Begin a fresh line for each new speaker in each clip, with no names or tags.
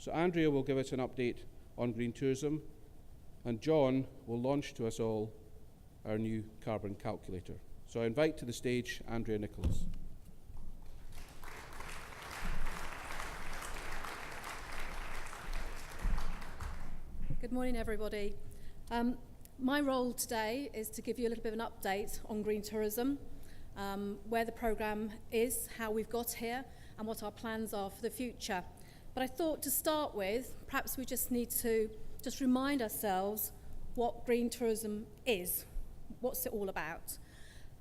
So Andrea will give us an update on green tourism, and John will launch to us all our new carbon calculator. So I invite to the stage Andrea Nicholas.
Good morning, everybody. My role today is to give you a little bit of an update on green tourism, where the programme is, how we've got here, and what our plans are for the future. But I thought to start with, perhaps we just need to just remind ourselves what green tourism is. What's it all about?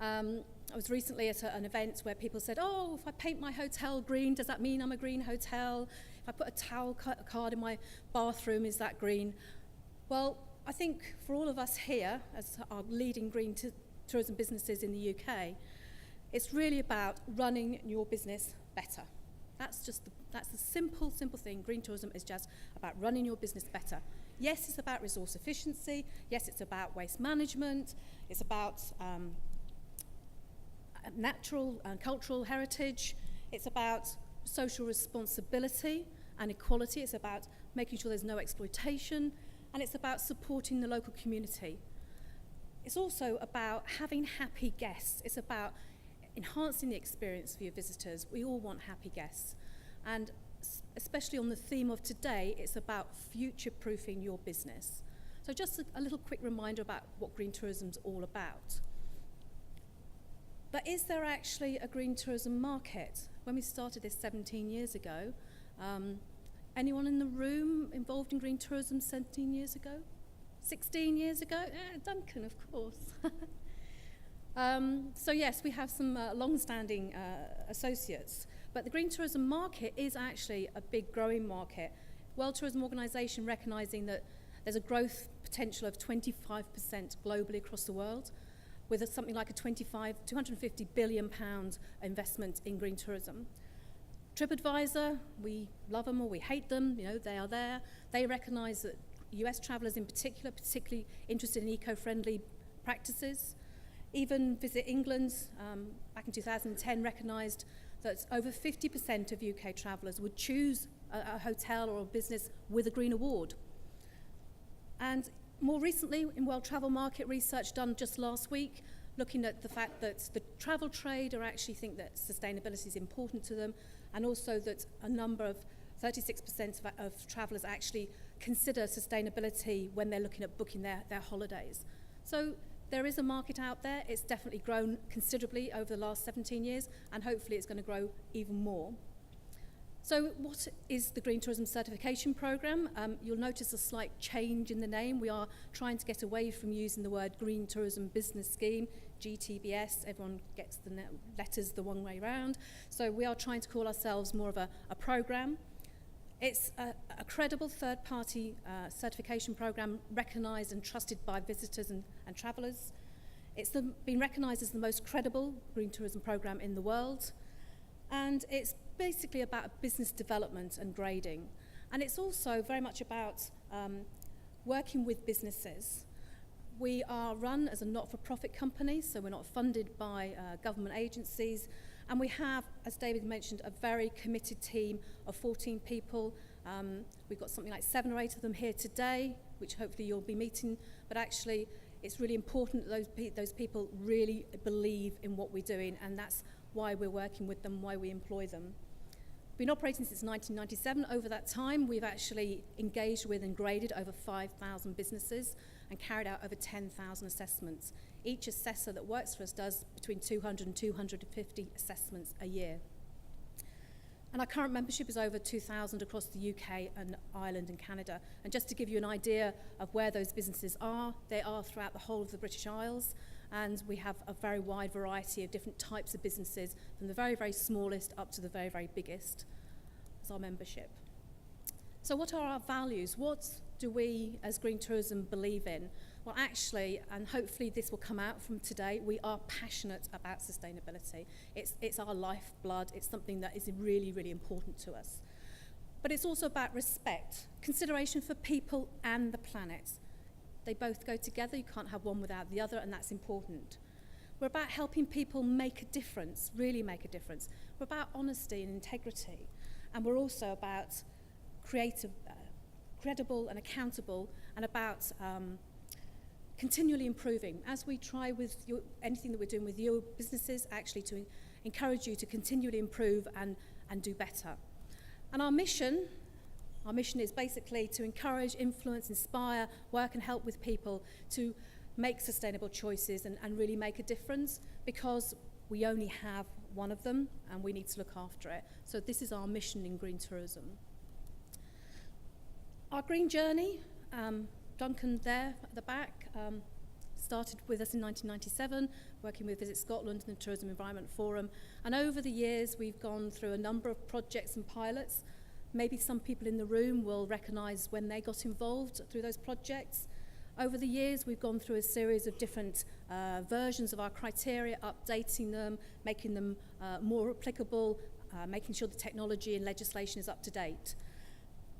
I was recently at an event where people said, oh, if I paint my hotel green, does that mean I'm a green hotel? If I put a towel card in my bathroom, is that green? Well, I think for all of us here, as our leading green tourism businesses in the UK, it's really about running your business better. That's the simple thing. Green tourism is just about running your business better. Yes, it's about resource efficiency. Yes, it's about waste management. It's about natural and cultural heritage. It's about social responsibility and equality. It's about making sure there's no exploitation. And it's about supporting the local community. It's also about having happy guests. It's about enhancing the experience for your visitors. We all want happy guests. And especially on the theme of today, it's about future-proofing your business. So just a little quick reminder about what green tourism's all about. But is there actually a green tourism market? When we started this 17 years ago, anyone in the room involved in green tourism 17 years ago? 16 years ago? Duncan, of course. So yes, we have some long-standing associates, but the green tourism market is actually a big growing market. World Tourism Organization recognizing that there's a growth potential of 25% globally across the world, with something like a 250 billion pound investment in green tourism. TripAdvisor, we love them or we hate them, they are there. They recognize that US travelers in particular, particularly interested in eco-friendly practices. Even Visit England, back in 2010, recognised that over 50% of UK travellers would choose a hotel or a business with a green award. And more recently, in World Travel Market research done just last week, looking at the fact that the travel trade actually think that sustainability is important to them, and also that a number of 36% of travellers actually consider sustainability when they're looking at booking their holidays. So there is a market out there. It's definitely grown considerably over the last 17 years, and hopefully it's going to grow even more. So what is the Green Tourism Certification Programme? You'll notice a slight change in the name. We are trying to get away from using the word Green Tourism Business Scheme, GTBS. Everyone gets the letters the one way round. So we are trying to call ourselves more of a programme. It's a credible third-party certification programme recognised and trusted by visitors and travellers. It's been recognised as the most credible green tourism programme in the world. And it's basically about business development and grading. And it's also very much about working with businesses. We are run as a not-for-profit company, so we're not funded by government agencies. And we have, as David mentioned, a very committed team of 14 people. We've got something like 7 or 8 of them here today, which hopefully you'll be meeting. But actually, it's really important that those people really believe in what we're doing, and that's why we're working with them, why we employ them. We've been operating since 1997. Over that time, we've actually engaged with and graded over 5,000 businesses and carried out over 10,000 assessments. Each assessor that works for us does between 200 and 250 assessments a year. And our current membership is over 2,000 across the UK and Ireland and Canada. And just to give you an idea of where those businesses are, they are throughout the whole of the British Isles. And we have a very wide variety of different types of businesses, from the very, very smallest up to the very, very biggest as our membership. So what are our values? What do we as Green Tourism believe in? Well, actually, and hopefully this will come out from today, we are passionate about sustainability. It's our lifeblood. It's something that is really, really important to us. But it's also about respect, consideration for people and the planet. They both go together. You can't have one without the other, and that's important. We're about helping people make a difference, really make a difference. We're about honesty and integrity. And we're also about credible and accountable, and about continually improving. As we try with anything that we're doing with your businesses, actually to encourage you to continually improve and do better. And our mission is basically to encourage, influence, inspire, work and help with people to make sustainable choices and really make a difference, because we only have one of them and we need to look after it. So this is our mission in green tourism. Our green journey, Duncan there at the back, started with us in 1997, working with Visit Scotland and the Tourism Environment Forum. And over the years, we've gone through a number of projects and pilots. Maybe some people in the room will recognise when they got involved through those projects. Over the years, we've gone through a series of different versions of our criteria, updating them, making them more applicable, making sure the technology and legislation is up to date.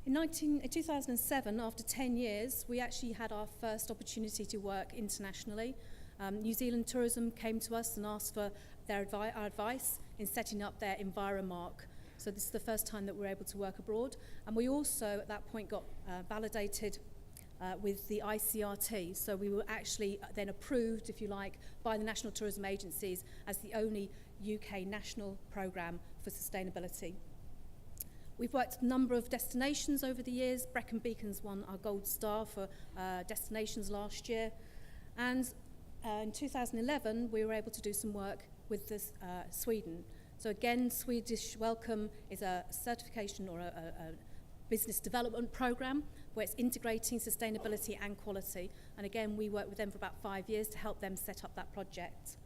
In 2007, after 10 years, we actually had our first opportunity to work internationally. New Zealand Tourism came to us and asked for our advice in setting up their Enviromark. So this is the first time that we're able to work abroad. And we also, at that point, got validated with the ICRT. So we were actually then approved, if you like, by the national tourism agencies as the only UK national programme for sustainability. We've worked a number of destinations over the years. Brecon Beacons won our gold star for destinations last year. And in 2011, we were able to do some work with this, Sweden. So again, Swedish Welcome is a certification or a business development program where it's integrating sustainability and quality. And again, we worked with them for about 5 years to help them set up that project.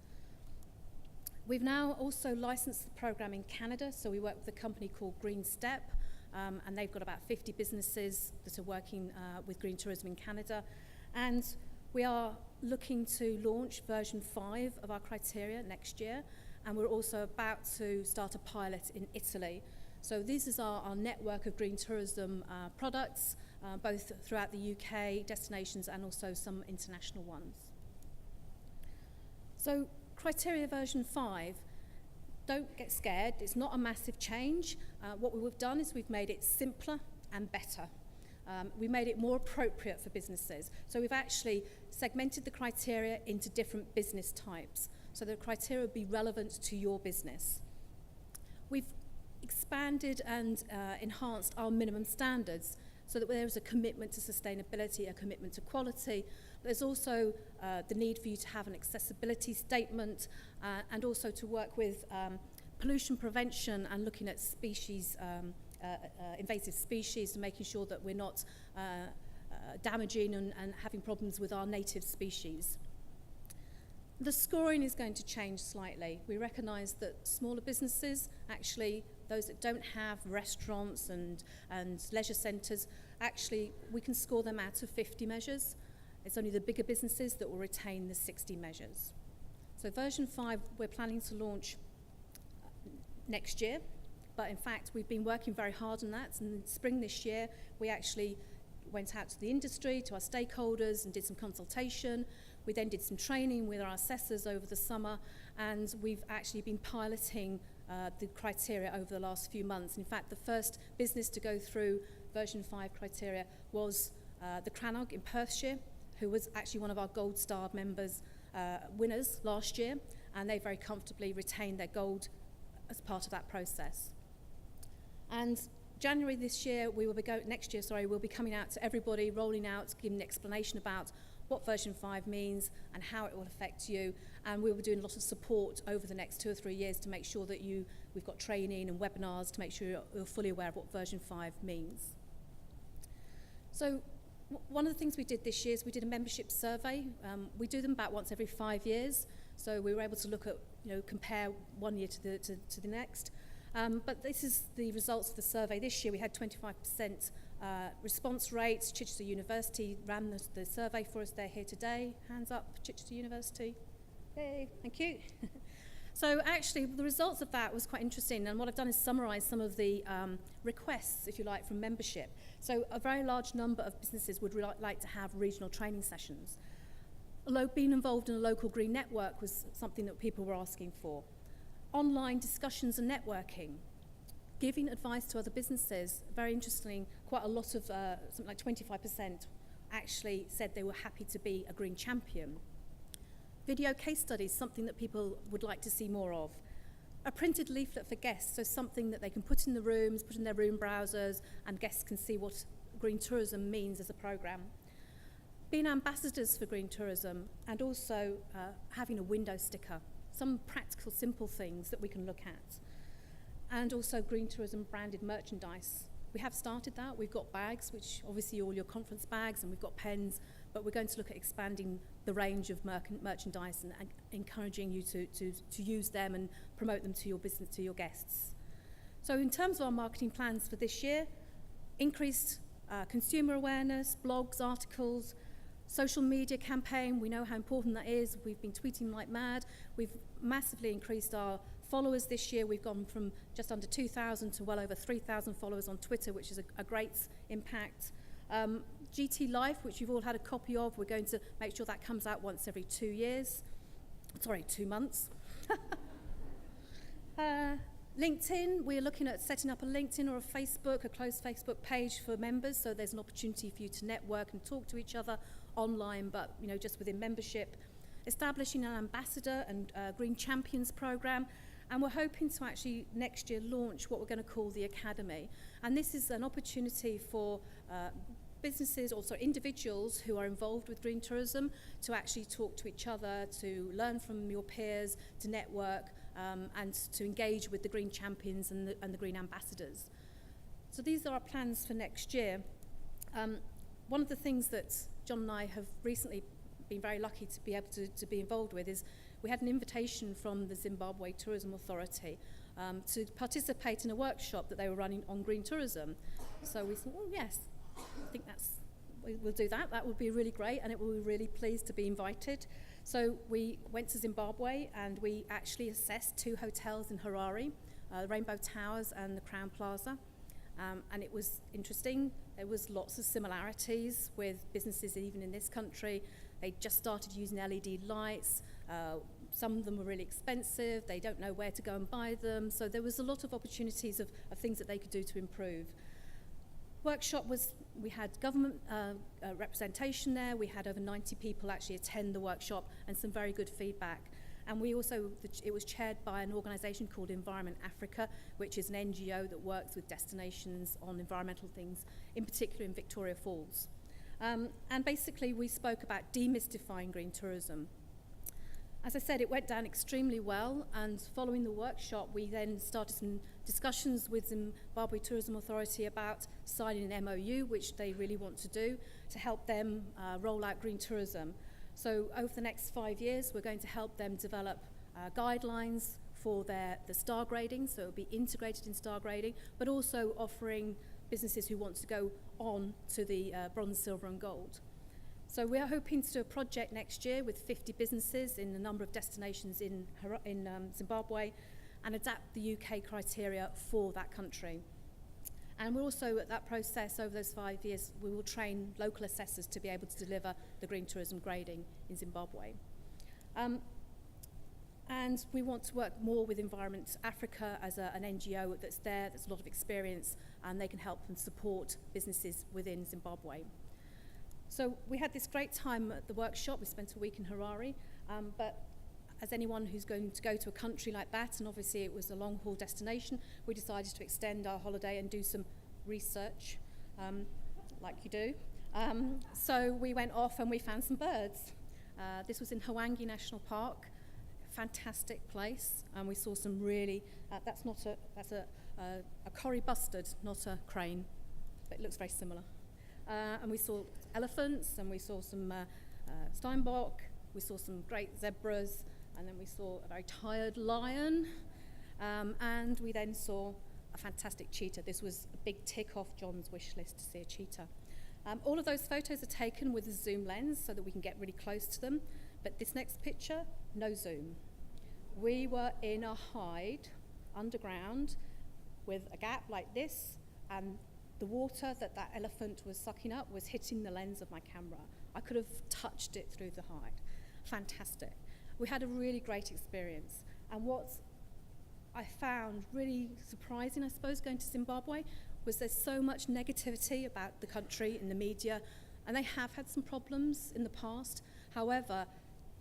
We've now also licensed the program in Canada, so we work with a company called Green Step, and they've got about 50 businesses that are working with green tourism in Canada. And we are looking to launch version 5 of our criteria next year, and we're also about to start a pilot in Italy. So this is our network of green tourism products, both throughout the UK, destinations, and also some international ones. So criteria version 5, don't get scared, it's not a massive change. What we've done is we've made it simpler and better. We made it more appropriate for businesses. So we've actually segmented the criteria into different business types, so the criteria will be relevant to your business. We've expanded and enhanced our minimum standards so that there is a commitment to sustainability, a commitment to quality. There's also the need for you to have an accessibility statement and also to work with pollution prevention and looking at species, invasive species, and making sure that we're not damaging and having problems with our native species. The scoring is going to change slightly. We recognise that smaller businesses, actually those that don't have restaurants and leisure centres, actually we can score them out of 50 measures. It's only the bigger businesses that will retain the 60 measures. So version 5 we're planning to launch next year, but in fact we've been working very hard on that, and in spring this year we actually went out to the industry, to our stakeholders, and did some consultation. We then did some training with our assessors over the summer, and we've actually been piloting the criteria over the last few months. In fact, the first business to go through version 5 criteria was the Crannog in Perthshire, who was actually one of our Gold Star members, winners last year, and they very comfortably retained their gold as part of that process. And January this year, next year, we'll be coming out to everybody, rolling out, giving an explanation about what version 5 means and how it will affect you, and we'll be doing a lot of support over the next 2 or 3 years to make sure that we've got training and webinars to make sure you're fully aware of what version 5 means. So one of the things we did this year is we did a membership survey. We do them about once every 5 years, so we were able to look at, compare one year to the next. But this is the results of the survey. This year we had 25% response rates. Chichester University ran the survey for us. They're here today. Hands up, Chichester University. Yay, thank you. So actually the results of that was quite interesting, and what I've done is summarise some of the requests, if you like, from membership. So a very large number of businesses would like to have regional training sessions. Although being involved in a local green network was something that people were asking for. Online discussions and networking, giving advice to other businesses. Very interesting, quite a lot of, something like 25% actually said they were happy to be a green champion. Video case studies, something that people would like to see more of. A printed leaflet for guests, so something that they can put in the rooms, put in their room browsers, and guests can see what green tourism means as a programme. Being ambassadors for green tourism, and also having a window sticker. Some practical, simple things that we can look at. And also green tourism branded merchandise. We have started that. We've got bags, which obviously all your conference bags, and we've got pens, but we're going to look at expanding the range of merchandise and encouraging you to use them and promote them to your business, to your guests. So in terms of our marketing plans for this year, increased consumer awareness, blogs, articles, social media campaign. We know how important that is. We've been tweeting like mad. We've massively increased our followers this year. We've gone from just under 2,000 to well over 3,000 followers on Twitter, which is a great impact. GT Life, which you've all had a copy of, we're going to make sure that comes out once every 2 years. Sorry, 2 months. LinkedIn, we're looking at setting up a LinkedIn or a Facebook, a closed Facebook page for members, so there's an opportunity for you to network and talk to each other online, but just within membership. Establishing an ambassador and green champions program, and we're hoping to actually next year launch what we're going to call the Academy. And this is an opportunity for businesses, also individuals who are involved with green tourism, to actually talk to each other, to learn from your peers, to network, and to engage with the green champions and the green ambassadors. So these are our plans for next year. One of the things that John and I have recently been very lucky to be able to be involved with is we had an invitation from the Zimbabwe Tourism Authority to participate in a workshop that they were running on green tourism. So we thought, well, yes, I think we'll do that. That would be really great, and it will be really pleased to be invited. So we went to Zimbabwe, and we actually assessed 2 hotels in Harare, the Rainbow Towers and the Crown Plaza. And it was interesting. There was lots of similarities with businesses even in this country. They just started using LED lights. Some of them were really expensive. They don't know where to go and buy them. So there was a lot of opportunities of things that they could do to improve. Workshop was, we had government representation there. We had over 90 people actually attend the workshop and some very good feedback. And we also, it was chaired by an organisation called Environment Africa, which is an NGO that works with destinations on environmental things, in particular in Victoria Falls. And basically we spoke about demystifying green tourism. As I said, it went down extremely well, and following the workshop, we then started some discussions with Zimbabwe Tourism Authority about signing an MOU, which they really want to do, to help them roll out green tourism. So over the next 5 years, we're going to help them develop guidelines for the star grading, so it'll be integrated in star grading, but also offering businesses who want to go on to the bronze, silver and gold. So we are hoping to do a project next year with 50 businesses in a number of destinations in Zimbabwe, and adapt the UK criteria for that country. And we're also at that process over those 5 years, we will train local assessors to be able to deliver the green tourism grading in Zimbabwe. And we want to work more with Environment Africa as an NGO that's there, there's a lot of experience, and they can help and support businesses within Zimbabwe. So we had this great time at the workshop. We spent a week in Harare, but as anyone who's going to go to a country like that, and obviously it was a long-haul destination, we decided to extend our holiday and do some research, like you do. So we went off and we found some birds. This was in Hwange National Park, fantastic place, and we saw some really, that's a Cory bustard, not a crane, but it looks very similar. And we saw elephants, and we saw some steinbok, we saw some great zebras, and then we saw a very tired lion, and we then saw a fantastic cheetah. This was a big tick off John's wish list to see a cheetah. All of those photos are taken with a zoom lens so that we can get really close to them, but this next picture, no zoom. We were in a hide underground with a gap like this, and the water that elephant was sucking up was hitting the lens of my camera. I could have touched it through the hide. Fantastic. We had a really great experience. And what's I found really surprising, I suppose, going to Zimbabwe, was there's so much negativity about the country in the media, and they have had some problems in the past. However,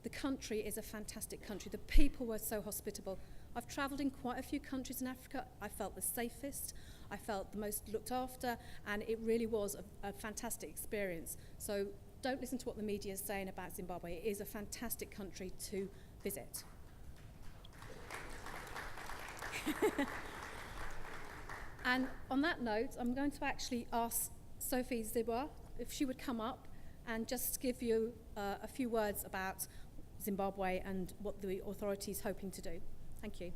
the country is a fantastic country. The people were so hospitable. I've travelled in quite a few countries in Africa. I felt the safest, I felt the most looked after, and it really was a fantastic experience. So don't listen to what the media is saying about Zimbabwe. It is a fantastic country to visit. And on that note, I'm going to actually ask Sophie Zibwa if she would come up and just give you a few words about Zimbabwe and what the authority is hoping to do. Thank you.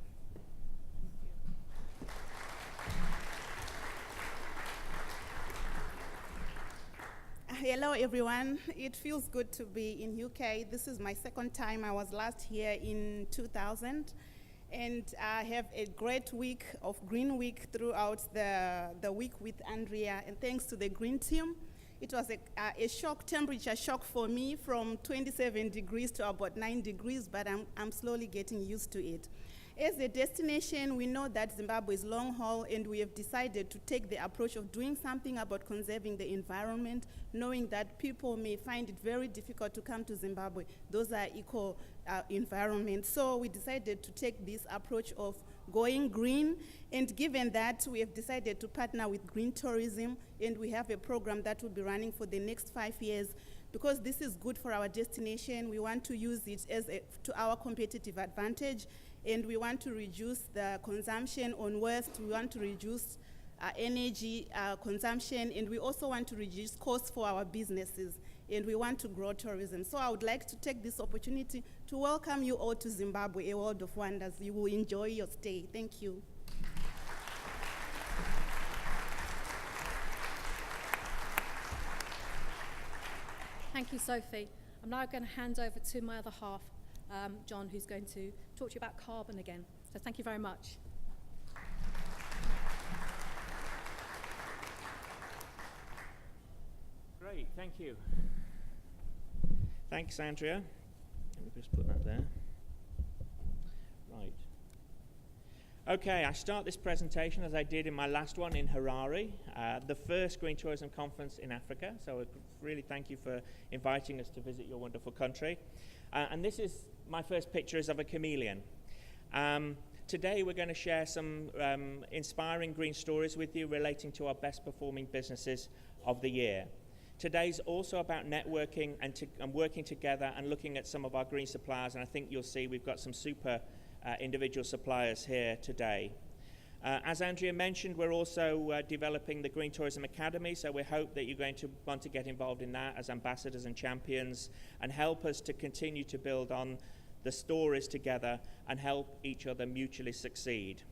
Hello everyone, it feels good to be in UK. This is my second time. I was last here in 2000, and I have a great week of Green Week throughout the week with Andrea, and thanks to the Green team. It was a temperature shock for me from 27 degrees to about 9 degrees, but I'm slowly getting used to it. As a destination, we know that Zimbabwe is long haul, and we have decided to take the approach of doing something about conserving the environment, knowing that people may find it very difficult to come to Zimbabwe. Those are eco environments. So we decided to take this approach of going green, and given that, we have decided to partner with Green Tourism, and we have a program that will be running for the next 5 years. Because this is good for our destination, we want to use it to our competitive advantage, and we want to reduce the consumption on waste, we want to reduce energy consumption, and we also want to reduce costs for our businesses, and we want to grow tourism. So I would like to take this opportunity to welcome you all to Zimbabwe, a world of wonders. You will enjoy your stay. Thank you.
Thank you, Sophie. I'm now going to hand over to my other half, John, who's going to talk to you about carbon again. So thank you very much.
Great, thank you. Thanks, Andrea. Let me just put that there. Right. Okay, I start this presentation as I did in my last one in Harare, the first Green Tourism Conference in Africa. So I really thank you for inviting us to visit your wonderful country. And this is my first picture is of a chameleon. Today we're going to share some inspiring green stories with you relating to our best performing businesses of the year. Today's also about networking and working together and looking at some of our green suppliers, and I think you'll see we've got some super individual suppliers here today. As Andrea mentioned, we're also developing the Green Tourism Academy, so we hope that you're going to want to get involved in that as ambassadors and champions and help us to continue to build on the stories together and help each other mutually succeed.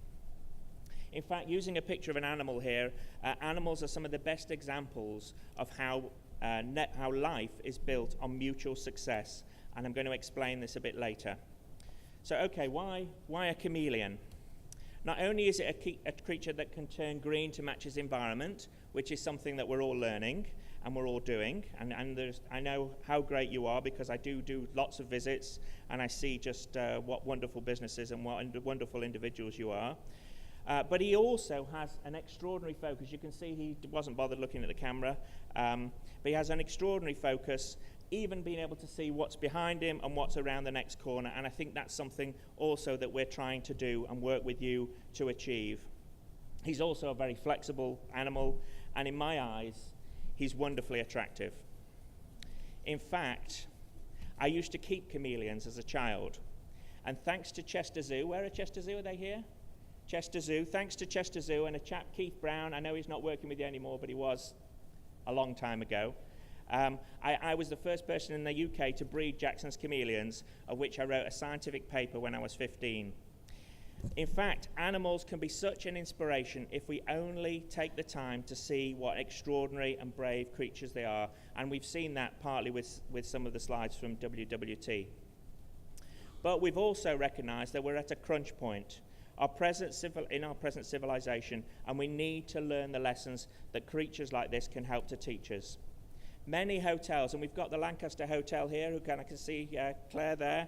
In fact, using a picture of an animal here, animals are some of the best examples of how life is built on mutual success, and I'm going to explain this a bit later. So, okay, why a chameleon? Not only is it a creature that can turn green to match its environment, which is something that we're all learning and we're all doing, and I know how great you are because I do lots of visits and I see just what wonderful businesses and what wonderful individuals you are. But he also has an extraordinary focus. You can see he wasn't bothered looking at the camera, but he has an extraordinary focus, even being able to see what's behind him and what's around the next corner. And I think that's something also that we're trying to do and work with you to achieve. He's also a very flexible animal, and in my eyes, he's wonderfully attractive. In fact, I used to keep chameleons as a child. And thanks to Chester Zoo, where are Chester Zoo? Are they here? Chester Zoo. Thanks to Chester Zoo and a chap, Keith Brown, I know he's not working with you anymore, but he was a long time ago. I was the first person in the UK to breed Jackson's chameleons, of which I wrote a scientific paper when I was 15. In fact, animals can be such an inspiration if we only take the time to see what extraordinary and brave creatures they are, and we've seen that partly with some of the slides from WWT. But we've also recognized that we're at a crunch point. In our present civilization, and we need to learn the lessons that creatures like this can help to teach us. Many hotels, and we've got the Lancaster Hotel here, I can see Claire there,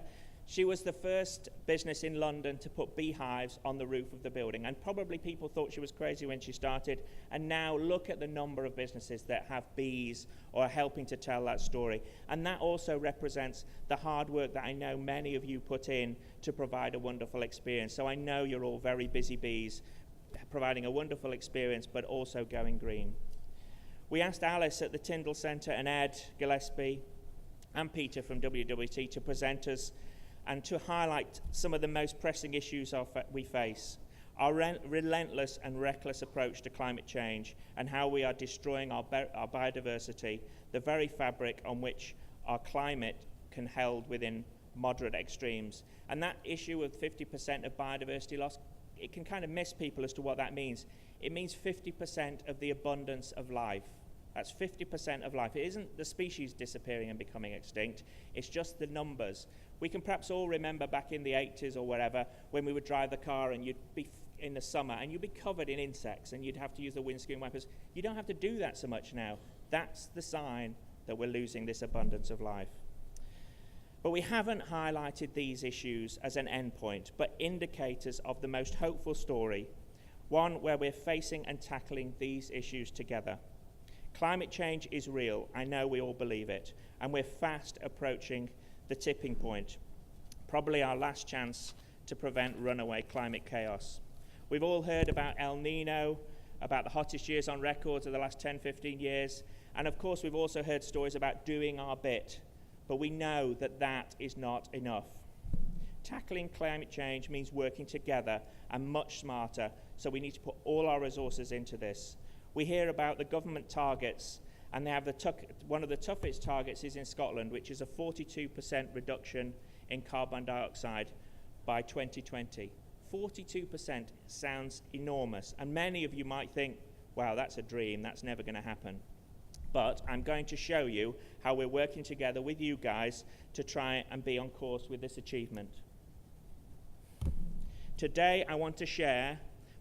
She was the first business in London to put beehives on the roof of the building, and probably people thought she was crazy when she started, and now look at the number of businesses that have bees or are helping to tell that story. And that also represents the hard work that I know many of you put in to provide a wonderful experience. So I know you're all very busy bees, providing a wonderful experience, but also going green. We asked Alice at the Tyndall Centre and Ed Gillespie and Peter from WWT to present us and to highlight some of the most pressing issues we face, our relentless and reckless approach to climate change and how we are destroying our biodiversity, the very fabric on which our climate can held within moderate extremes. And that issue of 50% of biodiversity loss, it can kind of miss people as to what that means. It means 50% of the abundance of life. That's 50% of life. It isn't the species disappearing and becoming extinct, it's just the numbers. We can perhaps all remember back in the 80s or wherever, when we would drive the car and you'd be in the summer and you'd be covered in insects and you'd have to use the windscreen wipers. You don't have to do that so much now. That's the sign that we're losing this abundance of life. But we haven't highlighted these issues as an endpoint, but indicators of the most hopeful story, one where we're facing and tackling these issues together. Climate change is real. I know we all believe it, and we're fast approaching the tipping point, probably our last chance to prevent runaway climate chaos. We've all heard about El Nino, about the hottest years on record of the last 10, 15 years, and of course we've also heard stories about doing our bit, but we know that that is not enough. Tackling climate change means working together and much smarter, so we need to put all our resources into this. We hear about the government targets, and they have one of the toughest targets is in Scotland, which is a 42% reduction in carbon dioxide by 2020. 42% sounds enormous, and many of you might think, wow, that's a dream, that's never going to happen. But I'm going to show you how we're working together with you guys to try and be on course with this achievement. Today, I want to share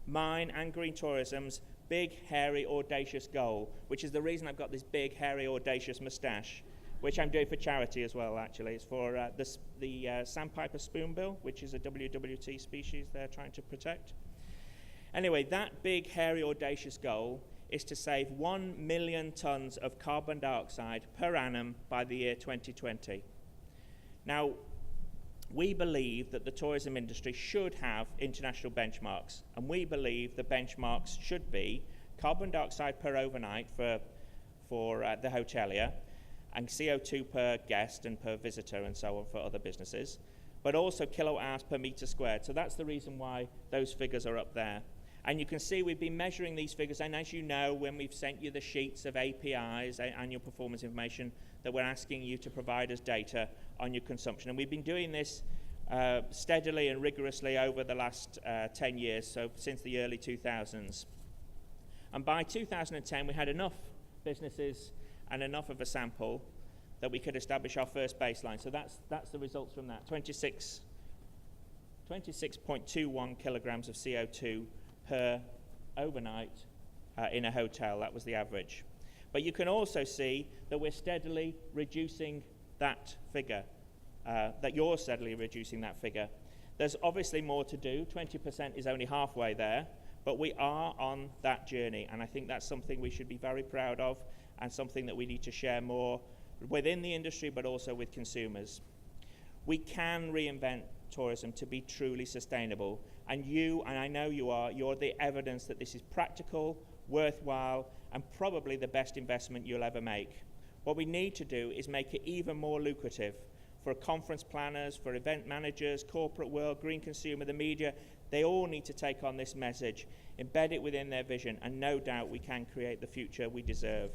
mine and Green Tourism's big, hairy, audacious goal, which is the reason I've got this big, hairy, audacious moustache, which I'm doing for charity as well, actually. It's for the sandpiper spoonbill, which is a WWT species they're trying to protect. Anyway, that big, hairy, audacious goal is to save 1 million tons of carbon dioxide per annum by the year 2020. Now, we believe that the tourism industry should have international benchmarks, and we believe the benchmarks should be carbon dioxide per overnight for the hotelier, and CO2 per guest and per visitor and so on for other businesses, but also kilowatt hours per meter squared. So that's the reason why those figures are up there. And you can see we've been measuring these figures, and as you know, when we've sent you the sheets of APIs, annual performance information, that we're asking you to provide us data on your consumption. And we've been doing this steadily and rigorously over the last 10 years, so since the early 2000s. And by 2010, we had enough businesses and enough of a sample that we could establish our first baseline. So that's the results from that, 26.21 kilograms of CO2 per overnight in a hotel. That was the average. But you can also see that we're steadily reducing that figure, that you're steadily reducing that figure. There's obviously more to do. 20% is only halfway there, but we are on that journey, and I think that's something we should be very proud of and something that we need to share more within the industry, but also with consumers. We can reinvent tourism to be truly sustainable, and I know you're the evidence that this is practical, worthwhile, and probably the best investment you'll ever make. What we need to do is make it even more lucrative for conference planners, for event managers, corporate world, green consumer, the media. They all need to take on this message, embed it within their vision, and no doubt we can create the future we deserve.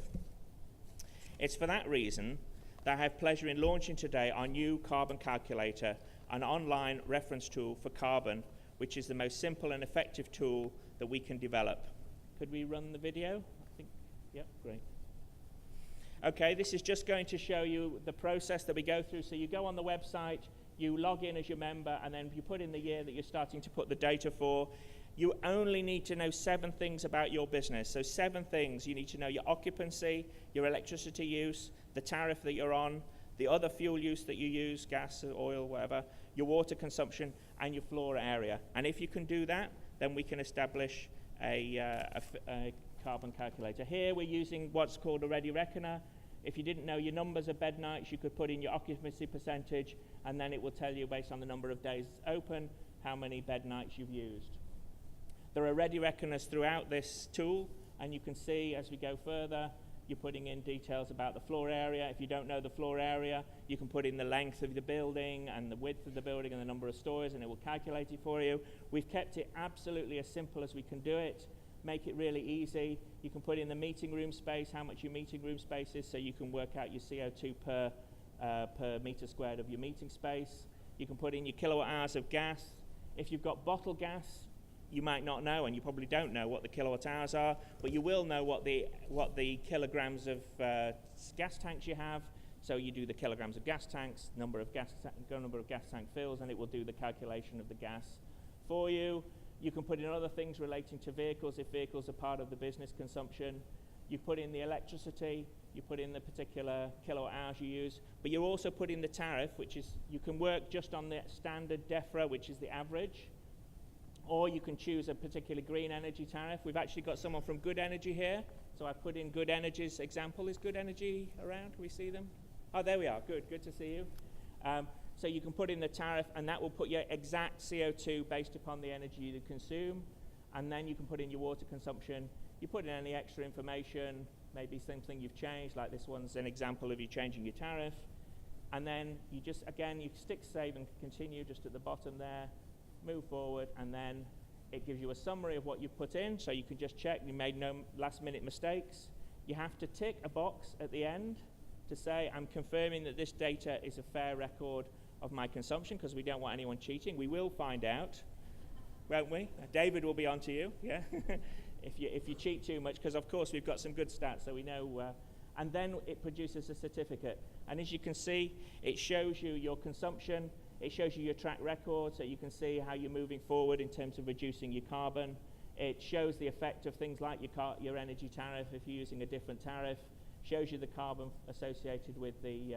It's for that reason that I have pleasure in launching today our new carbon calculator, an online reference tool for carbon, which is the most simple and effective tool that we can develop. Could we run the video? I think, yep, great. Okay, this is just going to show you the process that we go through. So you go on the website, you log in as your member, and then you put in the year that you're starting to put the data for. You only need to know 7 things about your business. So 7 things. You need to know your occupancy, your electricity use, the tariff that you're on, the other fuel use that you use, gas, oil, whatever, your water consumption, and your floor area. And if you can do that, then we can establish a carbon calculator. Here we're using what's called a ready reckoner. If you didn't know your numbers of bed nights, you could put in your occupancy percentage, and then it will tell you based on the number of days it's open how many bed nights you've used. There are ready reckoners throughout this tool, and you can see as we go further, you're putting in details about the floor area. If you don't know the floor area, you can put in the length of the building and the width of the building and the number of stories, and it will calculate it for you. We've kept it absolutely as simple as we can do it, make it really easy. You can put in the meeting room space, how much your meeting room space is, so you can work out your CO2 per meter squared of your meeting space. You can put in your kilowatt hours of gas. If you've got bottled gas, you might not know, and you probably don't know what the kilowatt hours are, but you will know what the kilograms of gas tanks you have. So you do the kilograms of gas tanks, number of gas tank fills, and it will do the calculation of the gas for you. You can put in other things relating to vehicles if vehicles are part of the business consumption. You put in the electricity, you put in the particular kilowatt hours you use, but you also put in the tariff, which is, you can work just on the standard DEFRA, which is the average, or you can choose a particular green energy tariff. We've actually got someone from Good Energy here, so I put in Good Energy's example. Is Good Energy around? Can we see them? Oh, there we are. Good to see you. So you can put in the tariff, and that will put your exact CO2 based upon the energy you consume, and then you can put in your water consumption. You put in any extra information, maybe something you've changed, like this one's an example of you changing your tariff, and then you just, again, you stick save and continue just at the bottom there, move forward, and then it gives you a summary of what you've put in, so you can just check you made no last-minute mistakes. You have to tick a box at the end to say, I'm confirming that this data is a fair record of my consumption, because we don't want anyone cheating. We will find out, won't we? David will be on to you, yeah, if you cheat too much, because of course we've got some good stats, so we know, and then it produces a certificate. And as you can see, it shows you your consumption, it shows you your track record, so you can see how you're moving forward in terms of reducing your carbon. It shows the effect of things like your energy tariff if you're using a different tariff, shows you the carbon associated with the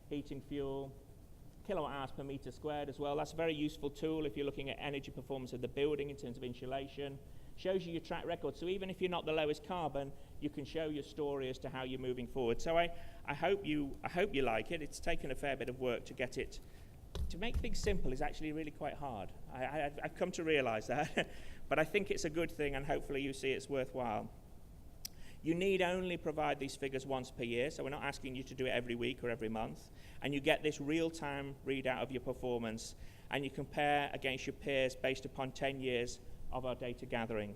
heating fuel, kilowatt hours per meter squared as well. That's a very useful tool if you're looking at energy performance of the building in terms of insulation. Shows you your track record, so even if you're not the lowest carbon, you can show your story as to how you're moving forward. So I hope you like it. It's taken a fair bit of work to get it. To make things simple is actually really quite hard. I've come to realize that, but I think it's a good thing, and hopefully you see it's worthwhile. You need only provide these figures once per year, so we're not asking you to do it every week or every month, and you get this real-time readout of your performance, and you compare against your peers based upon 10 years of our data gathering.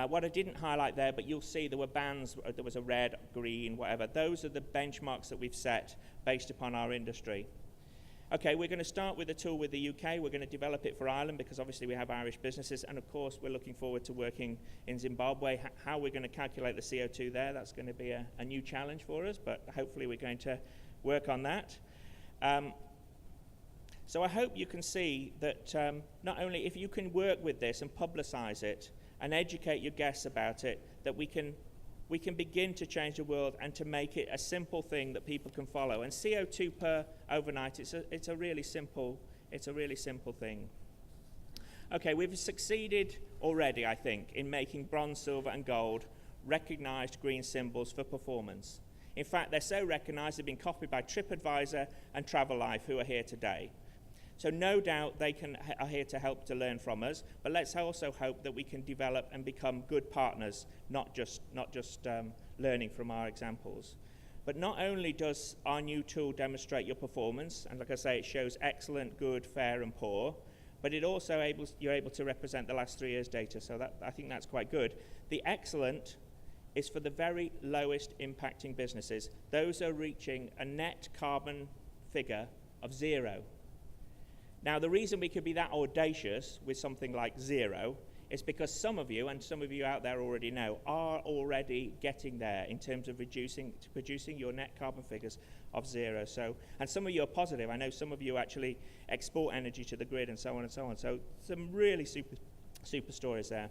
What I didn't highlight there, but you'll see there were bands, there was a red, green, whatever. Those are the benchmarks that we've set based upon our industry. Okay, we're going to start with a tool with the UK. We're going to develop it for Ireland because obviously we have Irish businesses, and of course we're looking forward to working in Zimbabwe. How we're going to calculate the CO2 there, that's going to be a new challenge for us, but hopefully we're going to work on that. So I hope you can see that not only if you can work with this and publicize it and educate your guests about it, that we can begin to change the world and to make it a simple thing that people can follow. And CO2 per overnight, it's a really simple thing. Okay, we've succeeded already, I think, in making bronze, silver, and gold recognized green symbols for performance. In fact, they're so recognized they've been copied by TripAdvisor and TravelLife, who are here today. So no doubt they are here to help to learn from us, but let's also hope that we can develop and become good partners, not just learning from our examples. But not only does our new tool demonstrate your performance, and like I say, it shows excellent, good, fair, and poor, but it also you're able to represent the last 3 years' data, so I think that's quite good. The excellent is for the very lowest impacting businesses. Those are reaching a net carbon figure of 0. Now, the reason we could be that audacious with something like 0 is because some of you, and some of you out there already know, are already getting there in terms of producing your net carbon figures of 0. So, and some of you are positive. I know some of you actually export energy to the grid and so on and so on. So some really super stories there.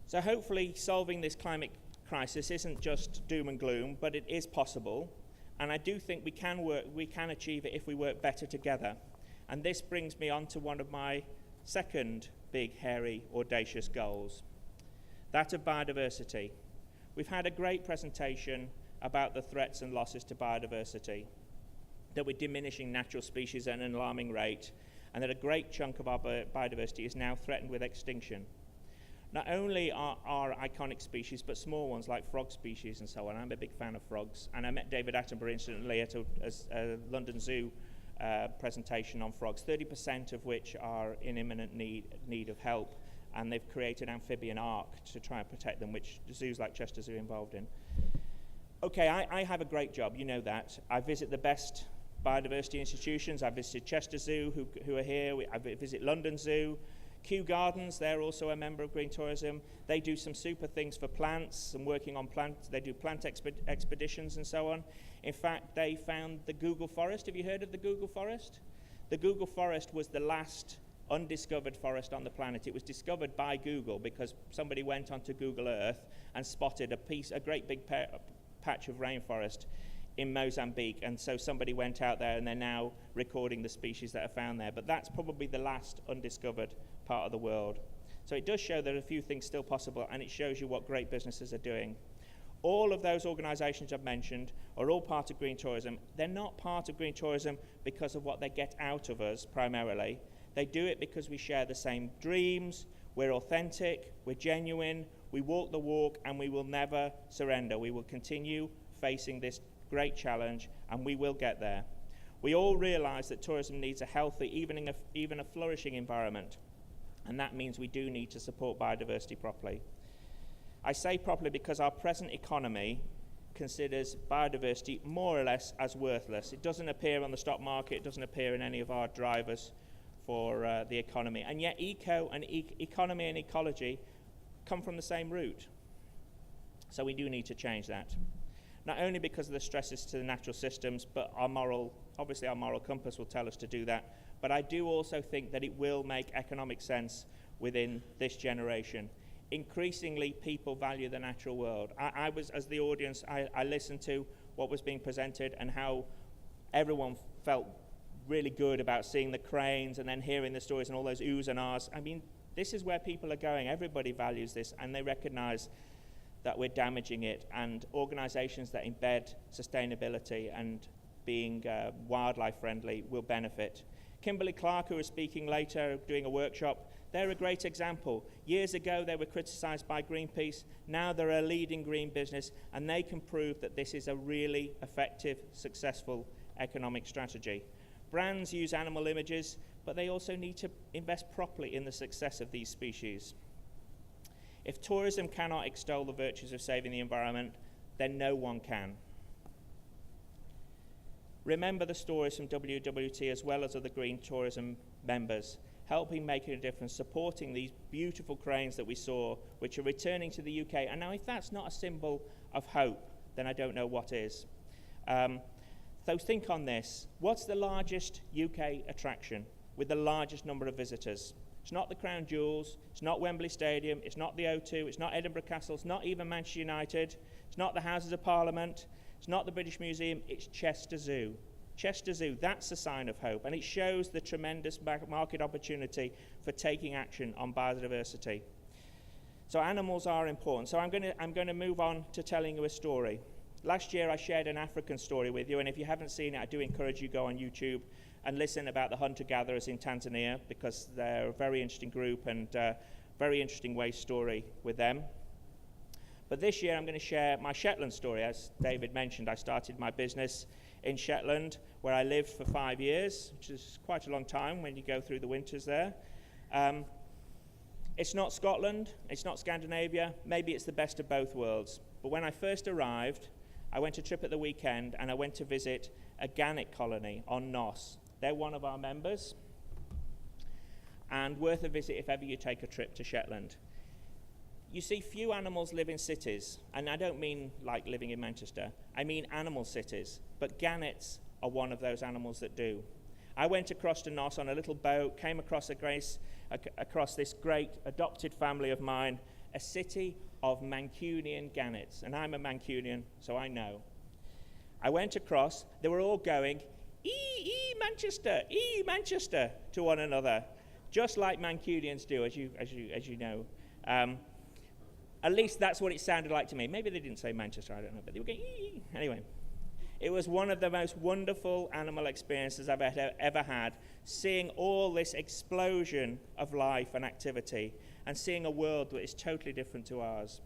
So hopefully solving this climate crisis isn't just doom and gloom, but it is possible. And I do think we can achieve it if we work better together. And this brings me on to one of my second big, hairy, audacious goals, that of biodiversity. We've had a great presentation about the threats and losses to biodiversity, that we're diminishing natural species at an alarming rate, and that a great chunk of our biodiversity is now threatened with extinction. Not only are iconic species, but small ones like frog species and so on. I'm a big fan of frogs, and I met David Attenborough incidentally at a London Zoo presentation on frogs, 30% of which are in imminent need of help, and they've created an amphibian ark to try and protect them, which zoos like Chester Zoo are involved in. Okay, I have a great job, you know that. I visit the best biodiversity institutions. I visited Chester Zoo, who are here. I visit London Zoo. Kew Gardens, they're also a member of Green Tourism. They do some super things for plants and working on plants. They do plant expeditions and so on. In fact, they found the Google Forest. Have you heard of the Google Forest? The Google Forest was the last undiscovered forest on the planet. It was discovered by Google because somebody went onto Google Earth and spotted a great big patch of rainforest in Mozambique, and so somebody went out there and they're now recording the species that are found there. But that's probably the last undiscovered part of the world. So it does show that a few things still possible, and it shows you what great businesses are doing. All of those organisations I've mentioned are all part of green tourism. They're not part of green tourism because of what they get out of us primarily. They do it because we share the same dreams, we're authentic, we're genuine, we walk the walk, and we will never surrender. We will continue facing this great challenge, and we will get there. We all realise that tourism needs a healthy, even a flourishing environment, and that means we do need to support biodiversity properly. I say properly because our present economy considers biodiversity more or less as worthless. It doesn't appear on the stock market, it doesn't appear in any of our drivers for the economy, and yet economy and ecology come from the same root. So we do need to change that. Not only because of the stresses to the natural systems, but obviously our moral compass will tell us to do that, but I do also think that it will make economic sense within this generation. Increasingly, people value the natural world. I was, as the audience, I listened to what was being presented and how everyone felt really good about seeing the cranes and then hearing the stories and all those oohs and ahs. I mean, this is where people are going. Everybody values this, and they recognize that we're damaging it, and organizations that embed sustainability and being wildlife friendly will benefit. Kimberly Clark, who is speaking later, doing a workshop, they're a great example. Years ago, they were criticized by Greenpeace. Now they're a leading green business, and they can prove that this is a really effective, successful economic strategy. Brands use animal images, but they also need to invest properly in the success of these species. If tourism cannot extol the virtues of saving the environment, then no one can. Remember the stories from WWT as well as other green tourism members, helping make a difference, supporting these beautiful cranes that we saw, which are returning to the UK. And now if that's not a symbol of hope, then I don't know what is. So think on this. What's the largest UK attraction with the largest number of visitors? It's not the Crown Jewels, it's not Wembley Stadium, it's not the O2, it's not Edinburgh Castle, it's not even Manchester United, it's not the Houses of Parliament, it's not the British Museum, it's Chester Zoo. Chester Zoo, that's a sign of hope, and it shows the tremendous market opportunity for taking action on biodiversity. So animals are important. So I'm going to move on to telling you a story. Last year I shared an African story with you, and if you haven't seen it, I do encourage you to go on YouTube and listen about the hunter-gatherers in Tanzania, because they're a very interesting group and very interesting waste story with them. But this year I'm going to share my Shetland story. As David mentioned, I started my business in Shetland, where I lived for 5 years, which is quite a long time when you go through the winters there. It's not Scotland, it's not Scandinavia, maybe it's the best of both worlds. But when I first arrived, I went a trip at the weekend and I went to visit a Gannet colony on Nos. They're one of our members, and worth a visit if ever you take a trip to Shetland. You see, few animals live in cities, and I don't mean like living in Manchester, I mean animal cities, but gannets are one of those animals that do. I went across to Nos on a little boat, came across this great adopted family of mine, a city of Mancunian gannets, and I'm a Mancunian, so I know. I went across, they were all going, Manchester, Manchester, to one another, just like Mancunians do, as you know. At least that's what it sounded like to me. Maybe they didn't say Manchester, I don't know, but they were going, ee. Anyway, it was one of the most wonderful animal experiences I've ever had, seeing all this explosion of life and activity, and seeing a world that is totally different to ours.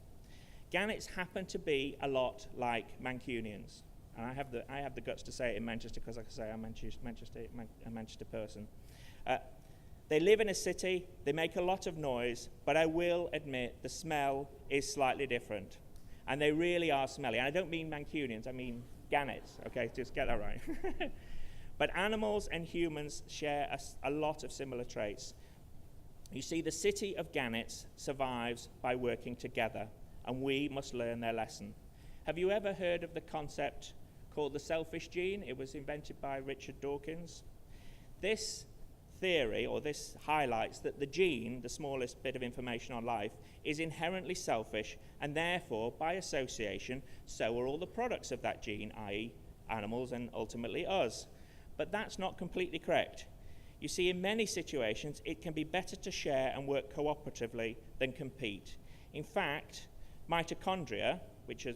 Gannets happen to be a lot like Mancunians. And I have the guts to say it in Manchester because, like I say, I'm a Manchester person. They live in a city, they make a lot of noise, but I will admit the smell is slightly different. And they really are smelly. And I don't mean Mancunians, I mean Gannets, okay, just get that right. But animals and humans share a lot of similar traits. You see, the city of Gannets survives by working together, and we must learn their lesson. Have you ever heard of the concept called the selfish gene? It was invented by Richard Dawkins. This theory, or this highlights that the gene, the smallest bit of information on life, is inherently selfish, and therefore, by association, so are all the products of that gene, i.e. animals and ultimately us. But that's not completely correct. You see, in many situations, it can be better to share and work cooperatively than compete. In fact, mitochondria, which are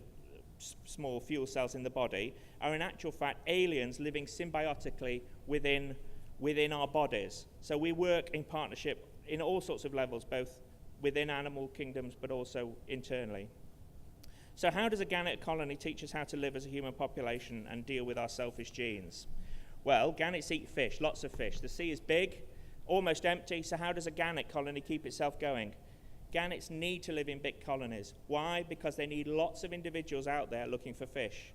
small fuel cells in the body, are in actual fact aliens living symbiotically within our bodies. So we work in partnership in all sorts of levels, both within animal kingdoms but also internally. So how does a gannet colony teach us how to live as a human population and deal with our selfish genes? Well, gannets eat fish, lots of fish. The sea is big, almost empty, so how does a gannet colony keep itself going? Gannets need to live in big colonies. Why? Because they need lots of individuals out there looking for fish.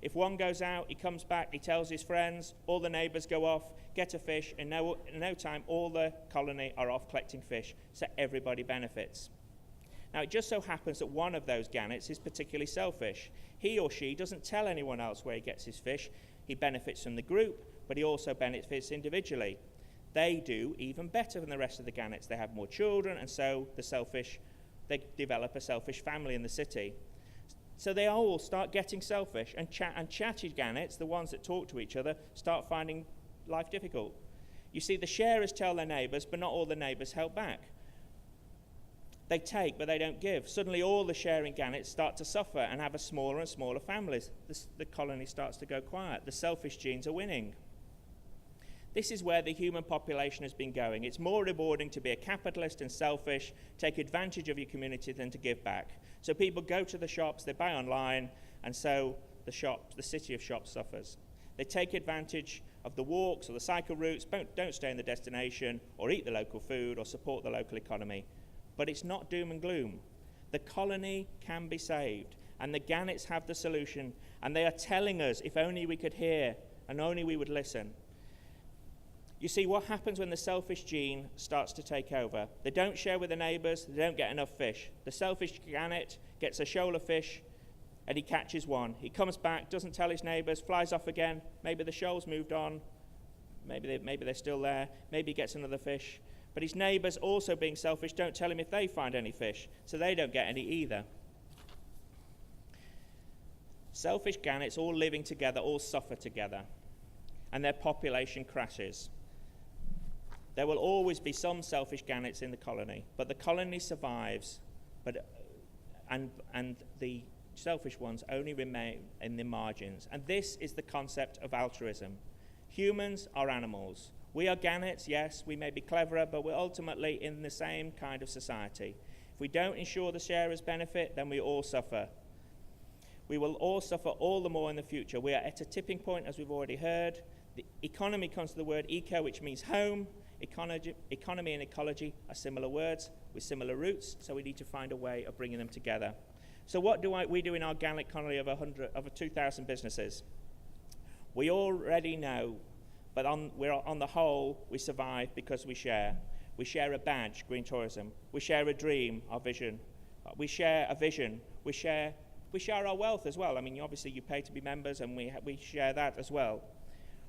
If one goes out, he comes back, he tells his friends, all the neighbours go off, get a fish, and in no time all the colony are off collecting fish, so everybody benefits. Now it just so happens that one of those gannets is particularly selfish. He or she doesn't tell anyone else where he gets his fish. He benefits from the group, but he also benefits individually. They do even better than the rest of the gannets. They have more children, and so they develop a selfish family in the city. So they all start getting selfish, and chatty gannets, the ones that talk to each other, start finding life difficult. You see, the sharers tell their neighbours, but not all the neighbours help back. They take, but they don't give. Suddenly all the sharing gannets start to suffer and have a smaller and smaller families. The colony starts to go quiet. The selfish genes are winning. This is where the human population has been going. It's more rewarding to be a capitalist and selfish, take advantage of your community than to give back. So people go to the shops, they buy online, and so the city of shops suffers. They take advantage of the walks or the cycle routes, don't stay in the destination, or eat the local food, or support the local economy. But it's not doom and gloom. The colony can be saved, and the gannets have the solution, and they are telling us if only we could hear, and only we would listen. You see, what happens when the selfish gene starts to take over? They don't share with the neighbours, they don't get enough fish. The selfish gannet gets a shoal of fish, and he catches one. He comes back, doesn't tell his neighbours, flies off again. Maybe the shoal's moved on, maybe they're still there, maybe he gets another fish. But his neighbours, also being selfish, don't tell him if they find any fish, so they don't get any either. Selfish gannets all living together, all suffer together, and their population crashes. There will always be some selfish gannets in the colony, but the colony survives, and the selfish ones only remain in the margins. And this is the concept of altruism. Humans are animals. We are gannets, yes, we may be cleverer, but we're ultimately in the same kind of society. If we don't ensure the sharers benefit, then we all suffer. We will all suffer all the more in the future. We are at a tipping point, as we've already heard. The economy comes to the word eco, which means home. Economy and ecology are similar words with similar roots, so we need to find a way of bringing them together. So what do we do in our Gannet colony of 2,000 businesses? We already know, but on the whole, we survive because we share. We share a badge, green tourism. We share a dream, our vision. We share a vision. We share our wealth as well. I mean, obviously you pay to be members, and we share that as well.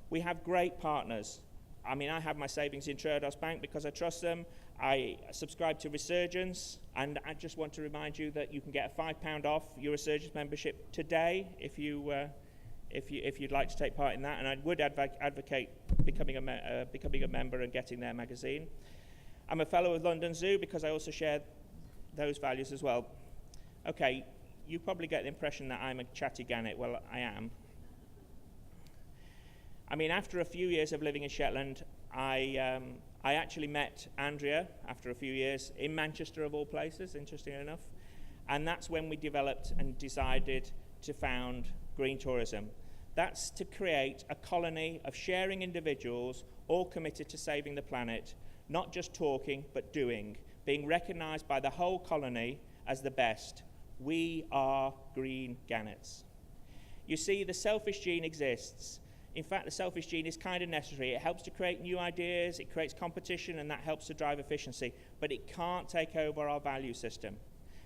We have great partners. I mean, I have my savings in Triodos Bank because I trust them. I subscribe to Resurgence, and I just want to remind you that you can get a £5 off your Resurgence membership today if you if you'd like to take part in that, and I would advocate becoming a member and getting their magazine. I'm a fellow of London Zoo because I also share those values as well. Okay, you probably get the impression that I'm a chatty gannet. Well, I am. I mean, after a few years of living in Shetland, I actually met Andrea after a few years in Manchester, of all places, interestingly enough. And that's when we developed and decided to found Green Tourism. That's to create a colony of sharing individuals, all committed to saving the planet, not just talking, but doing, being recognized by the whole colony as the best. We are green gannets. You see, the selfish gene exists. In fact, the selfish gene is kind of necessary. It helps to create new ideas, it creates competition, and that helps to drive efficiency. But it can't take over our value system.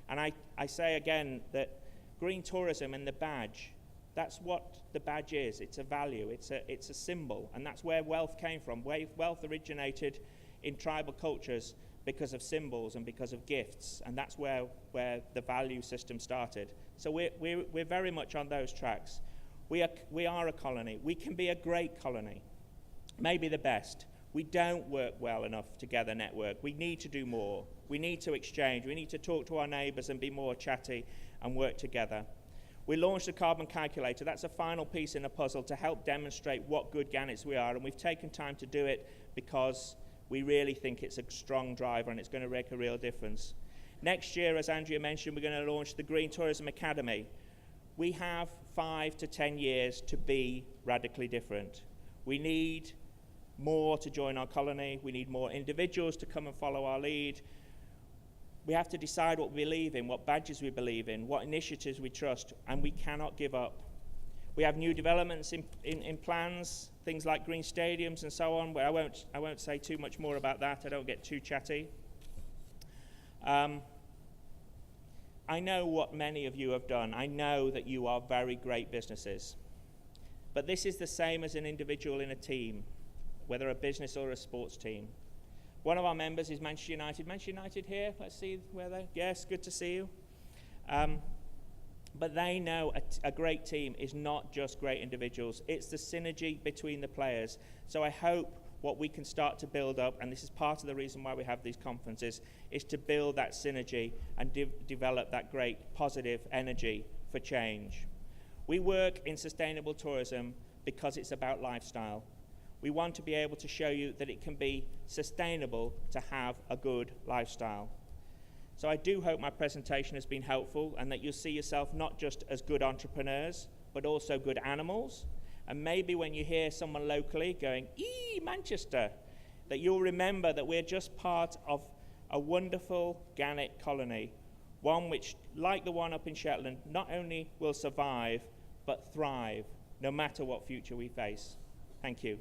And I say again that green tourism and the badge, that's what the badge is. It's a value, it's a symbol. And that's where wealth came from. Wealth originated in tribal cultures because of symbols and because of gifts. And that's where the value system started. So we're very much on those tracks. We are a colony. We can be a great colony, maybe the best. We don't work well enough together, network. We need to do more. We need to exchange. We need to talk to our neighbours and be more chatty and work together. We launched a carbon calculator. That's a final piece in the puzzle to help demonstrate what good gannets we are, and we've taken time to do it because we really think it's a strong driver and it's going to make a real difference. Next year, as Andrea mentioned, we're going to launch the Green Tourism Academy. We have 5 to 10 years to be radically different. We need more to join our colony. We need more individuals to come and follow our lead. We have to decide what we believe in, what badges we believe in, what initiatives we trust, and we cannot give up. We have new developments in plans, things like green stadiums and so on, where I won't say too much more about that. I don't get too chatty. I know what many of you have done. I know that you are very great businesses. But this is the same as an individual in a team, whether a business or a sports team. One of our members is Manchester United. Manchester United here, let's see where they're. Yes, good to see you. But they know a great team is not just great individuals. It's the synergy between the players. So I hope what we can start to build up, and this is part of the reason why we have these conferences, is to build that synergy and develop that great positive energy for change. We work in sustainable tourism because it's about lifestyle. We want to be able to show you that it can be sustainable to have a good lifestyle. So I do hope my presentation has been helpful and that you'll see yourself not just as good entrepreneurs, but also good animals. And maybe when you hear someone locally going, "Eee, Manchester," that you'll remember that we're just part of a wonderful gannet colony, one which, like the one up in Shetland, not only will survive, but thrive, no matter what future we face. Thank you.